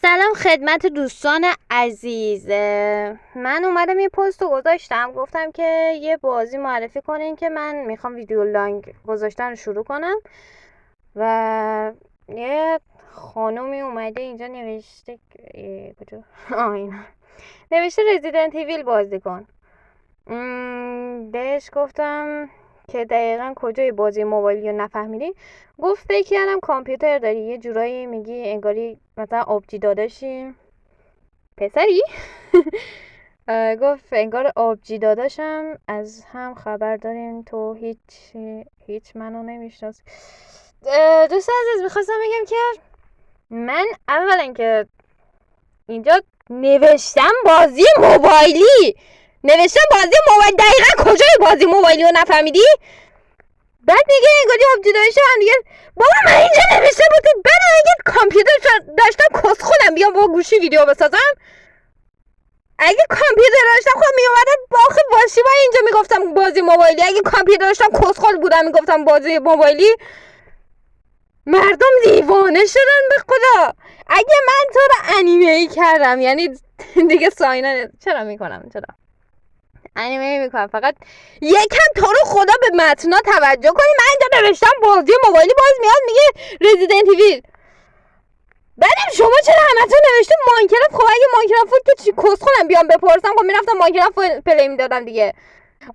سلام خدمت دوستان عزیز. من اومدم یه پست رو گذاشتم، گفتم که یه بازی معرفی کنین که من میخوام ویدیو لانگ گذاشتن رو شروع کنم و یه خانومی اومده اینجا نوشته کجا اینا نوشته رزیدنت ایویل بازی کن. بهش گفتم که دقیقا کجای بازی موبایلی رو نفهمیدی. گفت فکر کردم کامپیوتر داری، یه جورایی میگی انگاری مثلا آبجی داداشی پسری. گفت انگار آبجی داداشم، از هم خبر داریم، تو هیچ منو نمیشناسی. دوست عزیز میخواستم بگم که من اولا که اینجا نوشتم بازی موبایلی، دقیقا کجای بازی موبایلی رو نفهمیدی؟ بعد میگه انگاری آبجی داشته هم دیگه. بابا من اینجا نوشته بود بعد اگه کامپیوتر داشتم کس خودم بیام با گوشی ویدیو بسازم. اگه کامپیوتر داشتم خب میومدم باخه باشی با اینجا میگفتم بازی موبایلی. اگه کامپیوتر داشتم کس خود بودم میگفتم بازی موبایلی. مردم دیوانه شدن به خدا. اگه من تو رو انیمه ای کردم یعنی دیگه ساینا چرا میکنم، چرا انیمه میکنم، فقط یکم تو رو خدا به متنا توجه کنی. من اینجا نوشتم بازی موبایلی، باز میاد میگه رزیدنت ایویل. بعدم شما چرا همتون نوشته ماینکرافت؟ خب اگه ماینکرافت بود که چی کس خودم بیام بپرسم، خب میرفتم ماینکرافت پلی میدادم دیگه.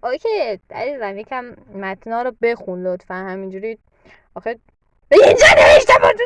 اوکی عزیزم یکم متنا رو بخون لطفا، همینجوری آخه اینجا نوشته بود.